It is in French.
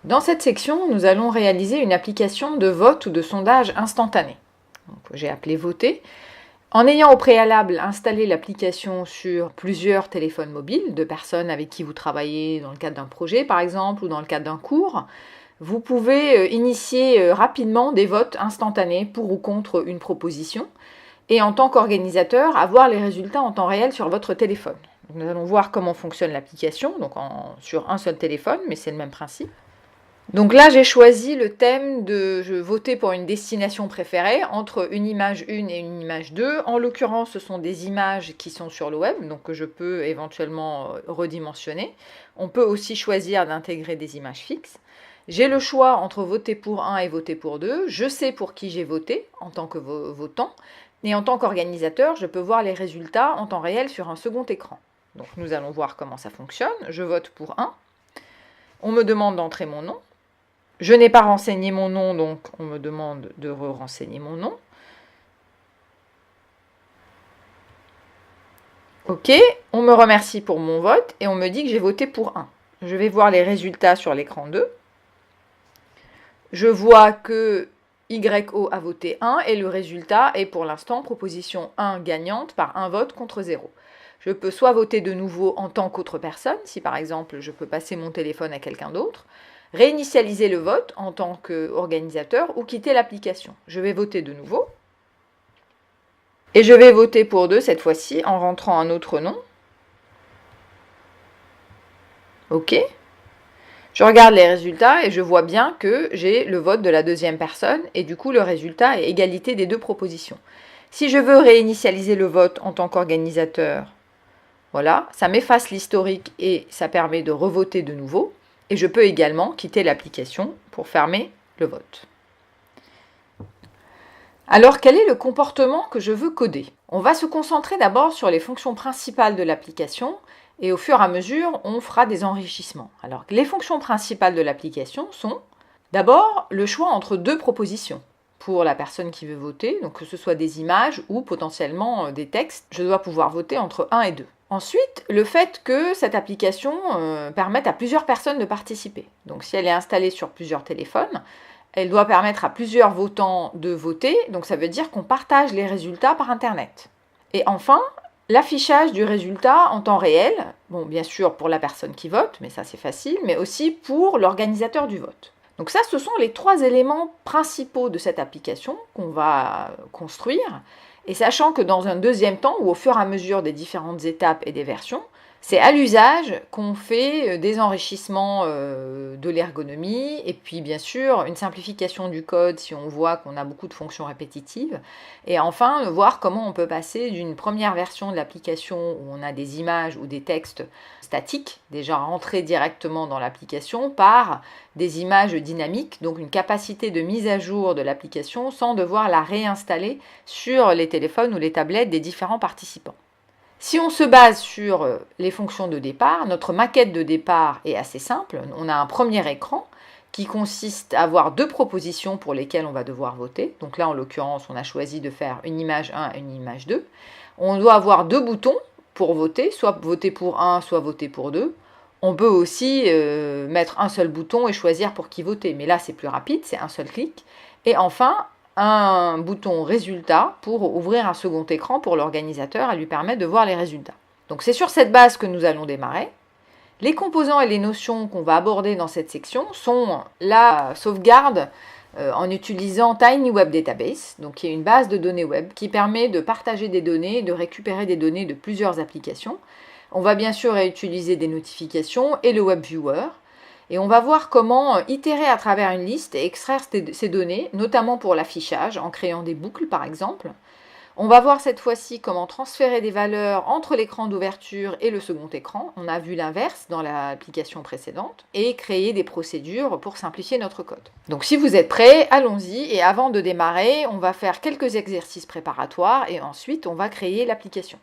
Dans cette section, nous allons réaliser une application de vote ou de sondage instantané. J'ai appelé Voter. En ayant au préalable installé l'application sur plusieurs téléphones mobiles de personnes avec qui vous travaillez dans le cadre d'un projet par exemple ou dans le cadre d'un cours, vous pouvez initier rapidement des votes instantanés pour ou contre une proposition et en tant qu'organisateur avoir les résultats en temps réel sur votre téléphone. Nous allons voir comment fonctionne l'application sur un seul téléphone, mais c'est le même principe. Donc là, j'ai choisi le thème de voter pour une destination préférée entre une image 1 et une image 2. En l'occurrence, ce sont des images qui sont sur le web, donc que je peux éventuellement redimensionner. On peut aussi choisir d'intégrer des images fixes. J'ai le choix entre voter pour 1 et voter pour 2. Je sais pour qui j'ai voté en tant que votant. Et en tant qu'organisateur, je peux voir les résultats en temps réel sur un second écran. Donc nous allons voir comment ça fonctionne. Je vote pour 1. On me demande d'entrer mon nom. Je n'ai pas renseigné mon nom, donc on me demande de renseigner mon nom. Ok, on me remercie pour mon vote et on me dit que j'ai voté pour 1. Je vais voir les résultats sur l'écran 2. Je vois que YO a voté 1 et le résultat est pour l'instant proposition 1 gagnante par un vote contre 0. Je peux soit voter de nouveau en tant qu'autre personne, si par exemple je peux passer mon téléphone à quelqu'un d'autre, réinitialiser le vote en tant qu'organisateur ou quitter l'application. Je vais voter de nouveau. Et je vais voter pour 2 cette fois-ci en rentrant un autre nom. OK. Je regarde les résultats et je vois bien que j'ai le vote de la deuxième personne et du coup le résultat est égalité des deux propositions. Si je veux réinitialiser le vote en tant qu'organisateur, voilà, ça m'efface l'historique et ça permet de revoter de nouveau. Et je peux également quitter l'application pour fermer le vote. Alors, quel est le comportement que je veux coder? On va se concentrer d'abord sur les fonctions principales de l'application et au fur et à mesure, on fera des enrichissements. Alors, les fonctions principales de l'application sont d'abord le choix entre deux propositions pour la personne qui veut voter, donc que ce soit des images ou potentiellement des textes. Je dois pouvoir voter entre 1 et 2. Ensuite, le fait que cette application permette à plusieurs personnes de participer. Donc si elle est installée sur plusieurs téléphones, elle doit permettre à plusieurs votants de voter, donc ça veut dire qu'on partage les résultats par Internet. Et enfin, l'affichage du résultat en temps réel, bon bien sûr pour la personne qui vote, mais ça c'est facile, mais aussi pour l'organisateur du vote. Donc ça, ce sont les 3 éléments principaux de cette application qu'on va construire. Et sachant que dans un deuxième temps, ou au fur et à mesure des différentes étapes et des versions, c'est à l'usage qu'on fait des enrichissements de l'ergonomie et puis bien sûr une simplification du code si on voit qu'on a beaucoup de fonctions répétitives. Et enfin, voir comment on peut passer d'une première version de l'application où on a des images ou des textes statiques déjà rentrés directement dans l'application par des images dynamiques, donc une capacité de mise à jour de l'application sans devoir la réinstaller sur les téléphones ou les tablettes des différents participants. Si on se base sur les fonctions de départ, notre maquette de départ est assez simple. On a un premier écran qui consiste à avoir 2 propositions pour lesquelles on va devoir voter. Donc là, en l'occurrence, on a choisi de faire une image 1 et une image 2. On doit avoir 2 boutons pour voter, soit voter pour 1, soit voter pour 2. On peut aussi mettre un seul bouton et choisir pour qui voter. Mais là, c'est plus rapide, c'est un seul clic. Et enfin, un bouton résultat pour ouvrir un second écran pour l'organisateur et lui permettre de voir les résultats. Donc c'est sur cette base que nous allons démarrer. Les composants et les notions qu'on va aborder dans cette section sont la sauvegarde en utilisant Tiny Web Database, donc qui est une base de données web qui permet de partager des données, de récupérer des données de plusieurs applications. On va bien sûr utiliser des notifications et le Web Viewer. Et on va voir comment itérer à travers une liste et extraire ces données, notamment pour l'affichage, en créant des boucles par exemple. On va voir cette fois-ci comment transférer des valeurs entre l'écran d'ouverture et le second écran. On a vu l'inverse dans l'application précédente. Et créer des procédures pour simplifier notre code. Donc si vous êtes prêts, allons-y. Et avant de démarrer, on va faire quelques exercices préparatoires et ensuite on va créer l'application.